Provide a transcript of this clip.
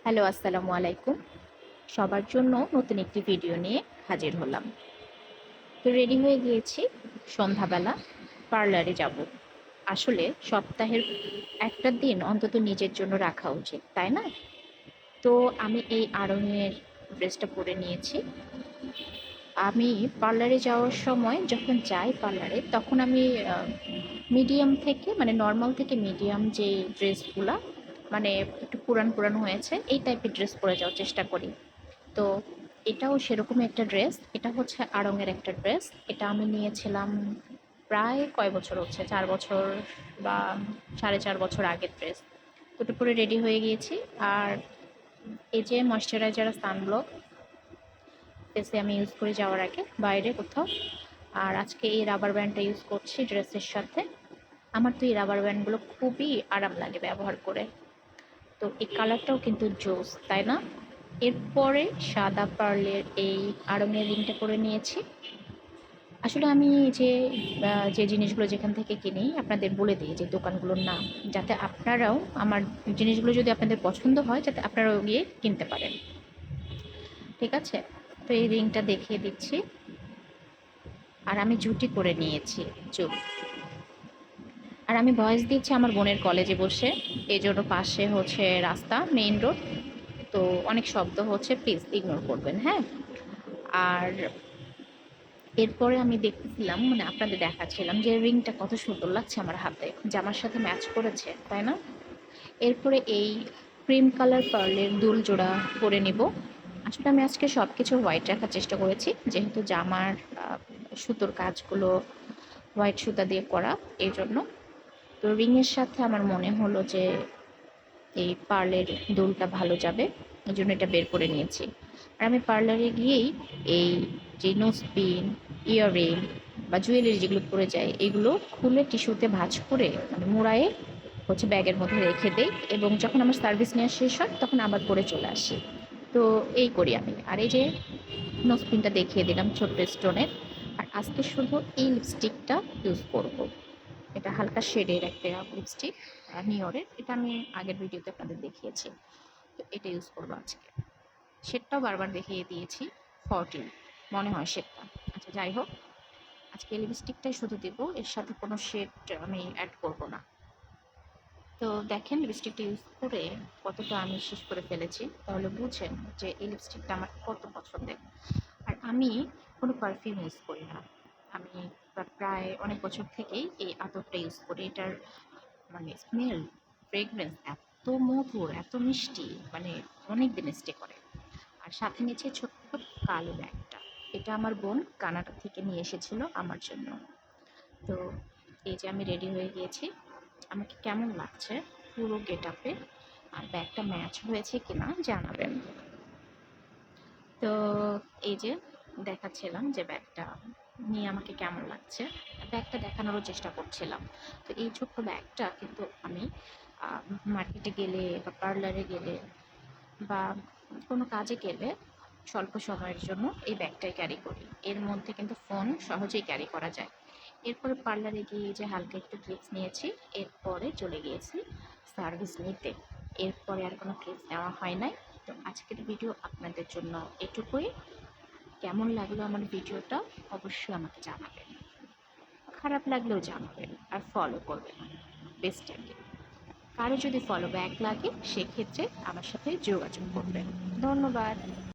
Hello, আসসালামু আলাইকুম। সবার জন্য নতুন একটি ভিডিও নিয়ে হাজির হলাম। তো রেডি হয়ে গিয়েছি, সন্ধ্যাবেলা পার্লারে যাব। আসলে সপ্তাহের একটা দিন অন্তত নিজের জন্য রাখা উচিত, তাই না? তো আমি এই আড়ঙের ড্রেসটা পরে নিয়েছি। আমি পার্লারে যাওয়ার সময় যখন যাই পার্লারে, তখন আমি মিডিয়াম থেকে মানে নর্মাল থেকে মিডিয়াম যে ড্রেসগুলা মানে একটু পুরান পুরান হয়েছে এই টাইপের ড্রেস পরে যাওয়ার চেষ্টা করি। তো এটাও সেরকমই একটা ড্রেস। এটা হচ্ছে আড়ংয়ের একটা ড্রেস। এটা আমি নিয়েছিলাম প্রায় কয় বছর হচ্ছে, 4 বছর বা 4.5 বছর আগের ড্রেস। তো ওটা পরে রেডি হয়ে গিয়েছি। আর এই যে ময়শ্চারাইজার সানব্লক ফেসে আমি ইউজ করে যাওয়ার আগে বাইরে কোথাও। আর আজকে এই রাবার ব্যান্ডটা ইউজ করছি ড্রেসের সাথে। আমার তো এই রাবার ব্যান্ডগুলো খুবই আরাম লাগে ব্যবহার করে। তো এই কালারটাও কিন্তু জোস, তাই না? এরপরে সাদা পার্লের এই আড়ঙের রিংটা করে নিয়েছি। আসলে আমি যে জিনিসগুলো যেখান থেকে কিনি আপনাদের বলে দিই যে দোকানগুলোর নাম, যাতে আপনারাও আমার জিনিসগুলো যদি আপনাদের পছন্দ হয় যাতে আপনারাও গিয়ে কিনতে পারেন। ঠিক আছে? তো এই রিংটা দেখিয়ে দিচ্ছি। আর আমি জুটি করে নিয়েছি, চুল। আর আমি ভয়েস দিচ্ছি আমার বোনের কলেজে বসে, এই জন্য পাশে হচ্ছে রাস্তা, মেইন রোড। তো অনেক শব্দ হচ্ছে, প্লিজ ইগনোর করবেন, হ্যাঁ? আর এরপরে আমি দেখতেছিলাম মানে আপনাদের দেখাচ্ছিলাম যে রিংটা কত সুন্দর লাগছে আমার হাতে, জামার সাথে ম্যাচ করেছে, তাই না? এরপরে এই ক্রিম কালার পার্লের দুল জোড়া পরে নিব। আসলে আমি আজকে সব কিছু হোয়াইট রাখার চেষ্টা করেছি, যেহেতু জামার সুতোর কাজগুলো হোয়াইট সুতা দিয়ে করা, এই জন্য। তো রিংয়ের সাথে আমার মনে হলো যে এই পার্লের দুলটা ভালো যাবে, ওই জন্য এটা বের করে নিয়েছি। আর আমি পার্লারে গিয়েই এই যে নোজপিন, ইয়াররিং বা জুয়েলারি যেগুলো পরে যায় এগুলো খুলে টিস্যুতে ভাঁজ করে মানে মুড়ায়ে হচ্ছে ব্যাগের মধ্যে রেখে দেই, এবং যখন আমার সার্ভিস নেওয়া শেষ হয় তখন আবার পরে চলে আসি। তো এই করি আমি। আর এই যে নোজপিনটা দেখিয়ে দিলাম ছোট্ট স্টোনের। আর আজকে শুধু এই লিপস্টিকটা ইউজ করব। এটা হালকা শেডের একটা লিপস্টিক, নিওরের। এটা আমি আগের ভিডিওতে আপনাদের দেখিয়েছি। তো এটা ইউজ করবো আজকে। শেডটাও বারবার দেখিয়ে দিয়েছি, 14 মনে হয় শেডটা। আচ্ছা, যাই হোক, আজকে লিপস্টিকটাই শুধু দেবো, এর সাথে কোনো শেড আমি অ্যাড করব না। তো দেখেন লিপস্টিকটা ইউজ করে কতটা আমি শেষ করে ফেলেছি, তাহলে বুঝেন যে এই লিপস্টিকটা আমার কত পছন্দের। আর আমি কোনো পারফিউম ইউজ করি না। আমি প্রায় অনেক বছর থেকেই এই আতরটা ইউজ করি। এটার মানে স্মেল, ফ্রেগরেন্স এত মধুর, এত মিষ্টি, মানে অনেক দিন স্টে করে। আর সাথে নিয়েছি ছোট্ট কালো ব্যাগটা। এটা আমার বোন কানাডা থেকে নিয়ে এসেছিল আমার জন্য। তো এই যে আমি রেডি হয়ে গিয়েছি। আমাকে কেমন লাগছে পুরো গেট আপে আর ব্যাগটা ম্যাচ হয়েছে কিনা জানাবেন। তো এই যে দেখাচ্ছিলাম যে ব্যাগটা নিয়ে আমাকে কেমন লাগছে, ব্যাগটা দেখানোরও চেষ্টা করছিলাম। তো এই ছোট্ট ব্যাগটা কিন্তু আমি মার্কেটে গেলে বা পার্লারে গেলে বা কোনো কাজে গেলে স্বল্প সময়ের জন্য এই ব্যাগটাই ক্যারি করি। এর মধ্যে কিন্তু ফোন সহজেই ক্যারি করা যায়। এরপরে পার্লারে গিয়ে যে হালকা একটু ক্লিপস নিয়েছি, এরপরে চলে গিয়েছি সার্ভিস নিতে। এরপরে আর কোনো ক্লিপস নেওয়া হয় নাই। তো আজকের ভিডিও আপনাদের জন্য এটুকুই। কেমন লাগলো আমার ভিডিওটা অবশ্যই আমাকে জানাবেন, খারাপ লাগলেও জানাবেন, আর ফলো করবেন বেস্ট আগে। কারো যদি ফলো ব্যাক লাগে সেক্ষেত্রে আমার সাথে যোগাযোগ করবেন। ধন্যবাদ।